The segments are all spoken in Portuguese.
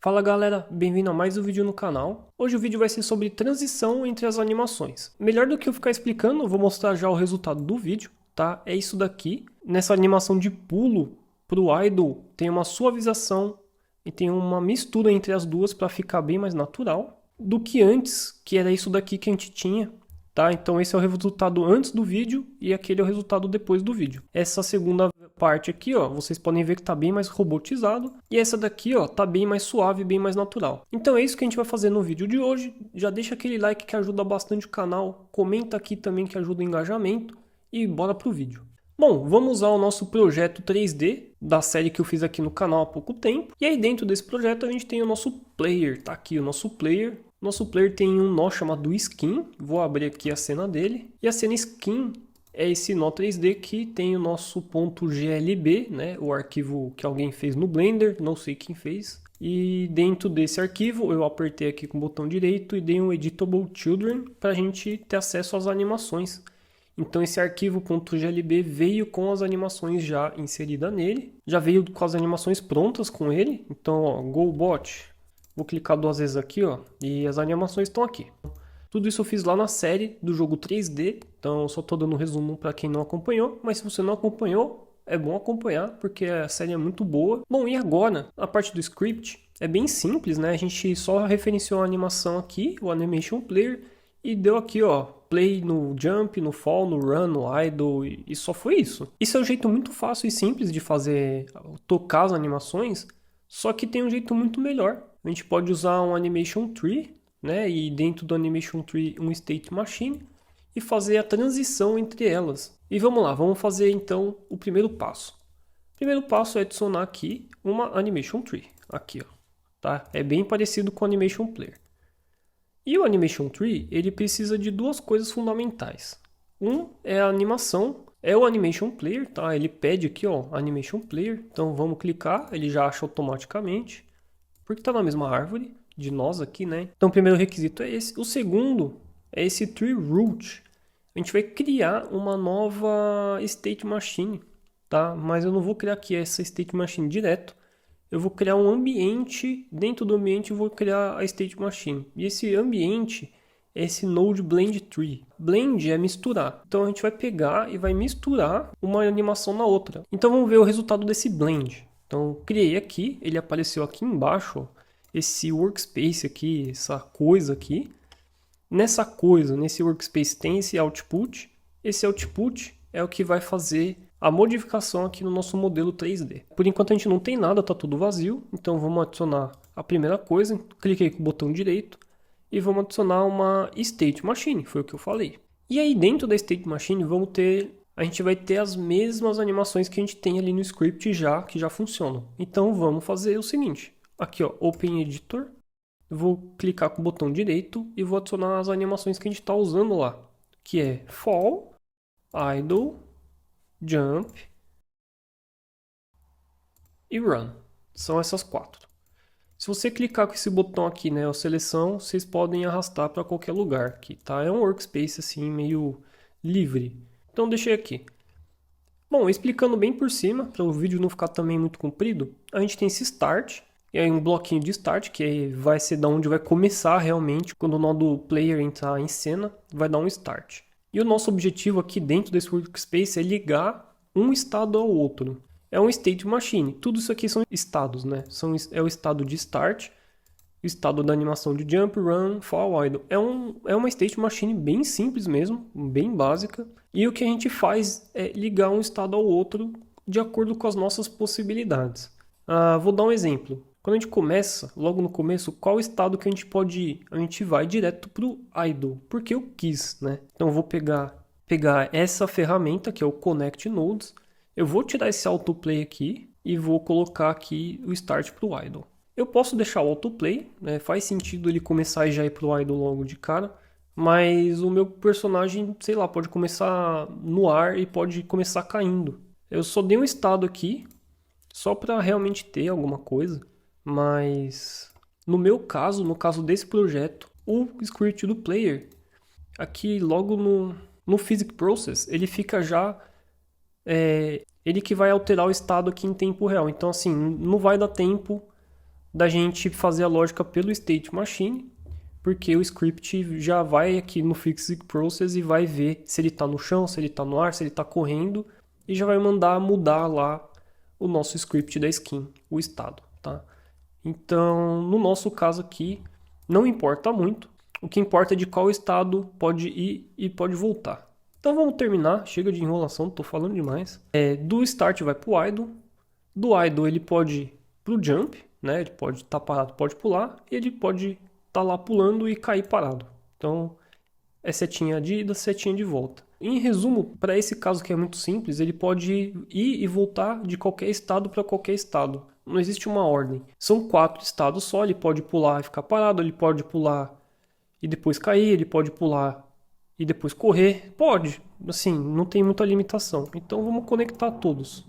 Fala galera, bem-vindo a mais um vídeo no canal. Hoje o vídeo vai ser sobre transição entre as animações. Melhor do que eu ficar explicando, eu vou mostrar já o resultado do vídeo, tá? É isso daqui. Nessa animação de pulo pro idol, tem uma suavização e tem uma mistura entre as duas para ficar bem mais natural do que antes, que era isso daqui que a gente tinha. Tá? Então esse é o resultado antes do vídeo e aquele é o resultado depois do vídeo. Essa segunda parte aqui, ó, vocês podem ver que está bem mais robotizado e essa daqui, ó, tá bem mais suave, bem mais natural. Então é isso que a gente vai fazer no vídeo de hoje. Já deixa aquele like que ajuda bastante o canal, comenta aqui também que ajuda o engajamento e bora pro vídeo. Bom, vamos usar o nosso projeto 3D da série que eu fiz aqui no canal há pouco tempo. E aí dentro desse projeto a gente tem o nosso player, tá aqui o nosso player. Nosso player tem um nó chamado Skin, vou abrir aqui a cena dele. E a cena Skin é esse nó 3D que tem o nosso ponto .glb, né? O arquivo que alguém fez no Blender, não sei quem fez. E dentro desse arquivo eu apertei aqui com o botão direito e dei um Editable Children para a gente ter acesso às animações. Então esse arquivo .glb veio com as animações já inseridas nele. Já veio com as animações prontas com ele. Então, ó, GoBot. Vou clicar duas vezes aqui, ó, e as animações estão aqui. Tudo isso eu fiz lá na série do jogo 3D, então eu só estou dando um resumo para quem não acompanhou, mas se você não acompanhou, é bom acompanhar, porque a série é muito boa. Bom, e agora, a parte do script é bem simples, né? A gente só referenciou a animação aqui, o Animation Player, e deu aqui, ó, play no jump, no fall, no run, no idle, e só foi isso. Isso é um jeito muito fácil e simples de fazer, tocar as animações, só que tem um jeito muito melhor. A gente pode usar um Animation Tree, né? E dentro do Animation Tree um State Machine e fazer a transição entre elas. E vamos lá, vamos fazer então o primeiro passo. O primeiro passo é adicionar aqui uma Animation Tree, aqui, ó, tá? É bem parecido com o Animation Player. E o Animation Tree, ele precisa de duas coisas fundamentais. Um é a animação, é o Animation Player, tá? Ele pede aqui, ó, Animation Player. Então vamos clicar, ele já acha automaticamente, porque está na mesma árvore de nós aqui, né? Então o primeiro requisito é esse. O segundo é esse tree root. A gente vai criar uma nova state machine, tá? Mas eu não vou criar aqui essa state machine direto. Eu vou criar um ambiente, dentro do ambiente eu vou criar a state machine. E esse ambiente é esse node blend tree. Blend é misturar. Então a gente vai pegar e vai misturar uma animação na outra. Então vamos ver o resultado desse blend. Então criei aqui, ele apareceu aqui embaixo, ó, esse workspace aqui, essa coisa aqui. Nessa coisa, nesse workspace tem esse output. Esse output é o que vai fazer a modificação aqui no nosso modelo 3D. Por enquanto a gente não tem nada, está tudo vazio. Então vamos adicionar a primeira coisa. Cliquei com o botão direito e vamos adicionar uma State Machine, foi o que eu falei. E aí dentro da State Machine a gente vai ter as mesmas animações que a gente tem ali no script já, que já funcionam. Então vamos fazer o seguinte. Aqui, ó, Open Editor. Vou clicar com o botão direito e vou adicionar as animações que a gente está usando lá. Que é Fall, Idle, Jump e Run. São essas quatro. Se você clicar com esse botão aqui, né, a seleção, vocês podem arrastar para qualquer lugar aqui, tá? É um workspace assim meio livre. Então deixei aqui. Bom, explicando bem por cima, para o vídeo não ficar também muito comprido, a gente tem esse Start, e aí um bloquinho de Start, que vai ser da onde vai começar realmente, quando o nó do player entrar em cena, vai dar um Start. E o nosso objetivo aqui dentro desse workspace é ligar um estado ao outro. É um State Machine, tudo isso aqui são estados, né? É o estado de Start, o estado da animação de Jump, Run, Fall, Idle. É uma State Machine bem simples mesmo, bem básica. E o que a gente faz é ligar um estado ao outro de acordo com as nossas possibilidades. Vou dar um exemplo. Quando a gente começa, logo no começo, qual estado que a gente pode ir? A gente vai direto para o Idle, porque eu quis, né? Então eu vou pegar essa ferramenta, que é o Connect Nodes. Eu vou tirar esse autoplay aqui e vou colocar aqui o Start para o Idle. Eu posso deixar o autoplay, né? Faz sentido ele começar e já ir para o Idle logo de cara. Mas o meu personagem, sei lá, pode começar no ar e pode começar caindo. Eu só dei um estado aqui, só para realmente ter alguma coisa. Mas no meu caso, no caso desse projeto, o script do player, aqui logo no Physics Process, ele fica já... ele que vai alterar o estado aqui em tempo real. Então assim, não vai dar tempo da gente fazer a lógica pelo state machine, porque o script já vai aqui no fixed process e vai ver se ele está no chão, se ele está no ar, se ele está correndo, e já vai mandar mudar lá o nosso script da skin, o estado, tá? Então, no nosso caso aqui, não importa muito, o que importa é de qual estado pode ir e pode voltar. Então vamos terminar, chega de enrolação, tô falando demais. Do start vai pro idle, do idle ele pode ir pro jump, né? Ele pode estar parado, pode pular, e ele pode estar lá pulando e cair parado. Então é setinha de ida, setinha de volta. Em resumo, para esse caso que é muito simples, ele pode ir e voltar de qualquer estado para qualquer estado. Não existe uma ordem. São 4 estados só, ele pode pular e ficar parado, ele pode pular e depois cair, ele pode pular e depois correr. Pode, assim, não tem muita limitação. Então vamos conectar todos.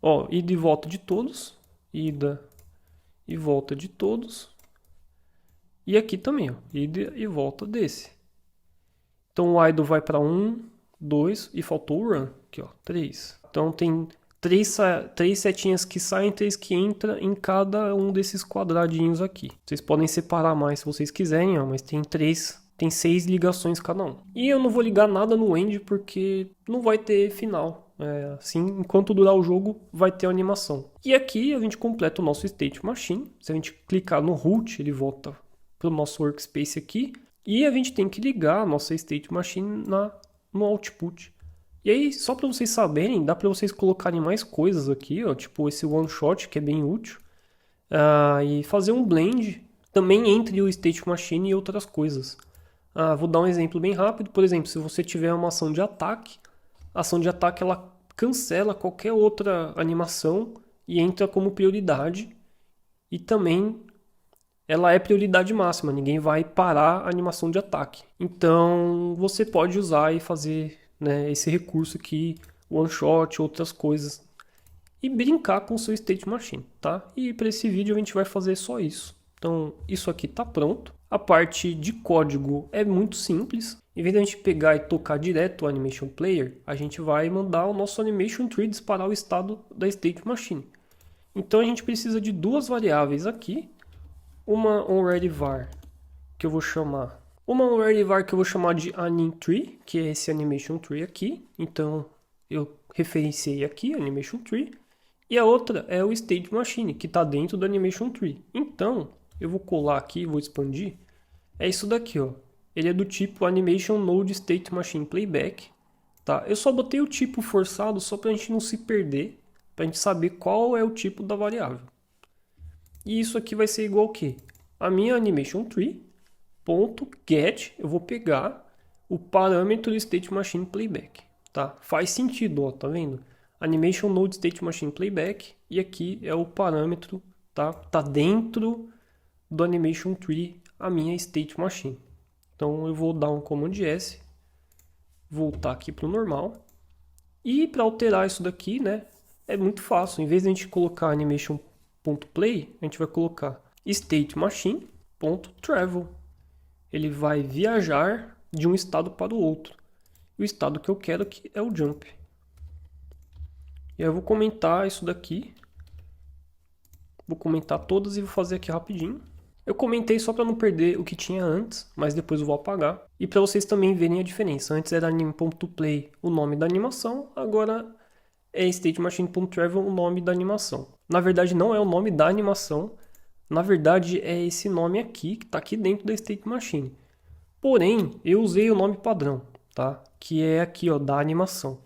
Ó, ida e volta de todos, ida e volta de todos. E aqui também, ó, ida e volta desse. Então o idle vai para 1, 2 e faltou o run, aqui ó, 3. Então tem 3 setinhas que saem, 3 que entram em cada um desses quadradinhos aqui. Vocês podem separar mais se vocês quiserem, ó, mas tem 6 ligações cada um. E eu não vou ligar nada no end porque não vai ter final. Assim, enquanto durar o jogo, vai ter a animação. E aqui a gente completa o nosso state machine. Se a gente clicar no root, ele volta para o nosso workspace aqui. E a gente tem que ligar a nossa state machine no output. E aí, só para vocês saberem, dá para vocês colocarem mais coisas aqui, ó, tipo esse one shot que é bem útil. E fazer um blend também entre o state machine e outras coisas. Vou dar um exemplo bem rápido. Por exemplo, se você tiver uma ação de ataque, a ação de ataque ela cancela qualquer outra animação e entra como prioridade. E também ela é prioridade máxima, ninguém vai parar a animação de ataque. Então você pode usar e fazer, né, esse recurso aqui, one shot, outras coisas. E brincar com o seu state machine, tá? E para esse vídeo a gente vai fazer só isso. Então isso aqui está pronto. A parte de código é muito simples. Em vez de a gente pegar e tocar direto o Animation Player, a gente vai mandar o nosso Animation Tree disparar o estado da State Machine. Então a gente precisa de 2 variáveis aqui. Uma onReadyVar, que eu vou chamar... Uma onReadyVar que eu vou chamar de AnimTree, que é esse Animation Tree aqui. Então eu referenciei aqui, Animation Tree. E a outra é o State Machine, que está dentro do Animation Tree. Então eu vou colar aqui, vou expandir. É isso daqui, ó. Ele é do tipo Animation Node State Machine Playback. Tá? Eu só botei o tipo forçado só para a gente não se perder, para a gente saber qual é o tipo da variável. E isso aqui vai ser igual ao quê? A minha Animation Tree .get, eu vou pegar o parâmetro State Machine Playback. Tá? Faz sentido, ó, tá vendo? Animation Node State Machine Playback e aqui é o parâmetro, tá dentro do Animation Tree a minha State Machine. Então eu vou dar um Command S, voltar aqui para o normal. E para alterar isso daqui, né, é muito fácil. Em vez de a gente colocar animation.play, a gente vai colocar state machine.travel. Ele vai viajar de um estado para o outro. E o estado que eu quero aqui é o jump. E aí eu vou comentar isso daqui. Vou comentar todas e vou fazer aqui rapidinho. Eu comentei só para não perder o que tinha antes, mas depois eu vou apagar. E para vocês também verem a diferença. Antes era anime.play o nome da animação, agora é statemachine.travel o nome da animação. Na verdade não é o nome da animação, na verdade é esse nome aqui, que está aqui dentro da State Machine. Porém, eu usei o nome padrão, tá? Que é aqui, ó, da animação.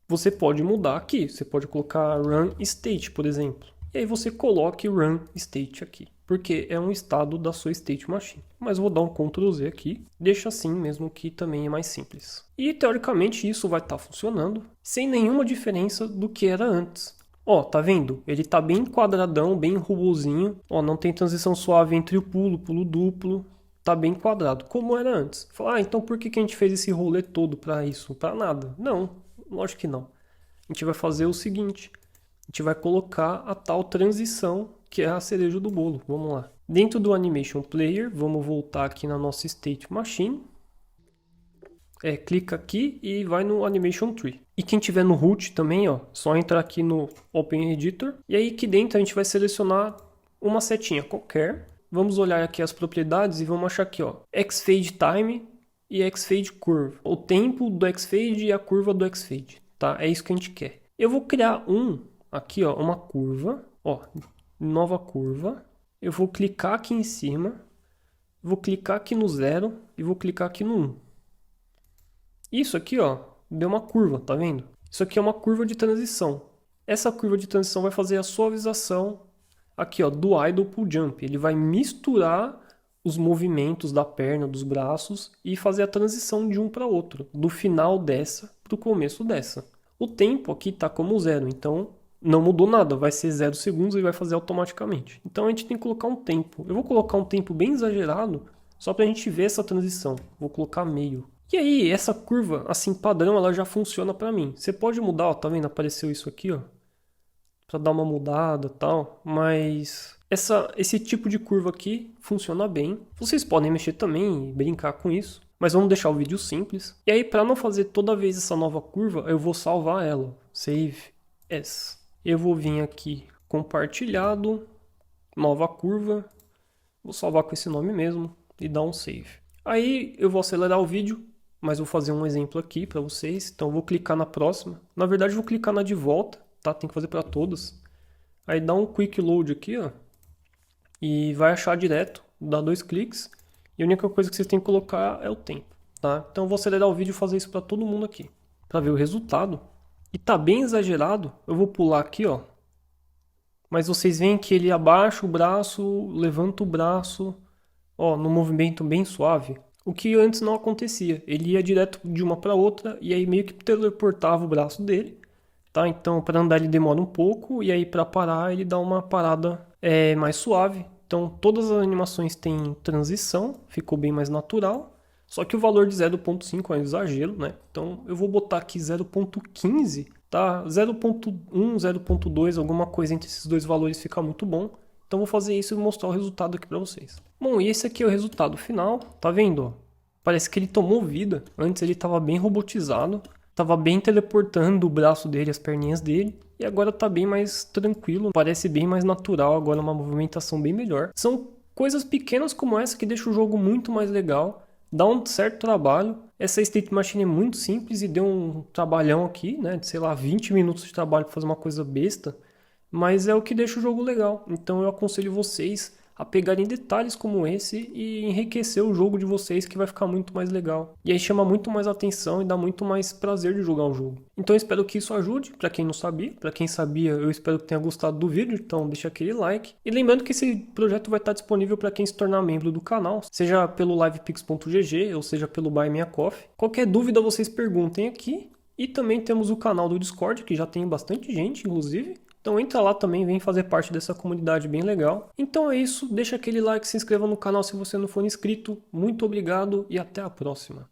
Você pode mudar aqui, você pode colocar run state, por exemplo. E aí você coloque run state aqui, porque é um estado da sua State Machine. Mas eu vou dar um Ctrl Z aqui, deixa assim mesmo que também é mais simples. E teoricamente isso vai estar funcionando sem nenhuma diferença do que era antes. Ó, tá vendo? Ele tá bem quadradão, bem robozinho. Ó, não tem transição suave entre o pulo duplo. Tá bem quadrado, como era antes. Fala, então por que a gente fez esse rolê todo para isso? Para nada. Não, lógico que não. A gente vai fazer o seguinte. A gente vai colocar a tal transição, que é a cereja do bolo. Vamos lá. Dentro do Animation Player, vamos voltar aqui na nossa State Machine. Clica aqui e vai no Animation Tree. E quem tiver no root também, ó, só entrar aqui no Open Editor. E aí aqui dentro a gente vai selecionar uma setinha qualquer. Vamos olhar aqui as propriedades e vamos achar aqui, ó, X-Fade Time e X-Fade Curve. O tempo do X-Fade e a curva do X-Fade, tá? É isso que a gente quer. Eu vou criar aqui, ó, uma curva, ó, nova curva. Eu vou clicar aqui em cima, vou clicar aqui no 0 e vou clicar aqui no 1. Isso aqui, ó, deu uma curva, tá vendo? Isso aqui é uma curva de transição. Essa curva de transição vai fazer a suavização aqui, ó, do idle pro jump. Ele vai misturar os movimentos da perna, dos braços e fazer a transição de um para outro, do final dessa para o começo dessa. O tempo aqui está como 0, então não mudou nada, vai ser 0 segundos e vai fazer automaticamente. Então a gente tem que colocar um tempo. Eu vou colocar um tempo bem exagerado só para a gente ver essa transição. Vou colocar meio. E aí, essa curva, assim, padrão, ela já funciona para mim. Você pode mudar, ó, tá vendo? Apareceu isso aqui, ó, para dar uma mudada e tal, mas esse tipo de curva aqui funciona bem. Vocês podem mexer também e brincar com isso, mas vamos deixar o vídeo simples. E aí, para não fazer toda vez essa nova curva, eu vou salvar ela. Save as. Eu vou vir aqui, compartilhado, nova curva. Vou salvar com esse nome mesmo e dar um save. Aí eu vou acelerar o vídeo, mas vou fazer um exemplo aqui para vocês. Então eu vou clicar na próxima. Na verdade, eu vou clicar na de volta, tá? Tem que fazer para todas. Aí dá um quick load aqui, ó. E vai achar direto, dá 2 cliques. E a única coisa que vocês têm que colocar é o tempo, tá? Então eu vou acelerar o vídeo e fazer isso para todo mundo aqui, para ver o resultado. E tá bem exagerado, eu vou pular aqui, ó. Mas vocês veem que ele abaixa o braço, levanta o braço, ó, no movimento bem suave. O que antes não acontecia. Ele ia direto de uma para outra e aí meio que teleportava o braço dele, tá? Então para andar ele demora um pouco e aí para parar ele dá uma parada mais suave. Então todas as animações têm transição, ficou bem mais natural. Só que o valor de 0.5 é um exagero, né? Então eu vou botar aqui 0.15, tá? 0.1, 0.2, alguma coisa entre esses dois valores fica muito bom. Então vou fazer isso e mostrar o resultado aqui para vocês. Bom, e esse aqui é o resultado final, tá vendo? Ó? Parece que ele tomou vida. Antes ele estava bem robotizado, estava bem teleportando o braço dele, as perninhas dele. E agora está bem mais tranquilo, parece bem mais natural, agora uma movimentação bem melhor. São coisas pequenas como essa que deixam o jogo muito mais legal, dá um certo trabalho. Essa State Machine é muito simples e deu um trabalhão aqui, né? De, sei lá, 20 minutos de trabalho para fazer uma coisa besta. Mas é o que deixa o jogo legal. Então eu aconselho vocês a pegarem detalhes como esse e enriquecer o jogo de vocês, que vai ficar muito mais legal. E aí chama muito mais atenção e dá muito mais prazer de jogar o jogo. Então eu espero que isso ajude, para quem não sabia. Para quem sabia, eu espero que tenha gostado do vídeo, então deixa aquele like. E lembrando que esse projeto vai estar disponível para quem se tornar membro do canal, seja pelo livepix.gg ou seja pelo Buy Me a Coffee. Qualquer dúvida vocês perguntem aqui. E também temos o canal do Discord, que já tem bastante gente, inclusive. Então entra lá também, vem fazer parte dessa comunidade bem legal. Então é isso, deixa aquele like, se inscreva no canal se você não for inscrito. Muito obrigado e até a próxima.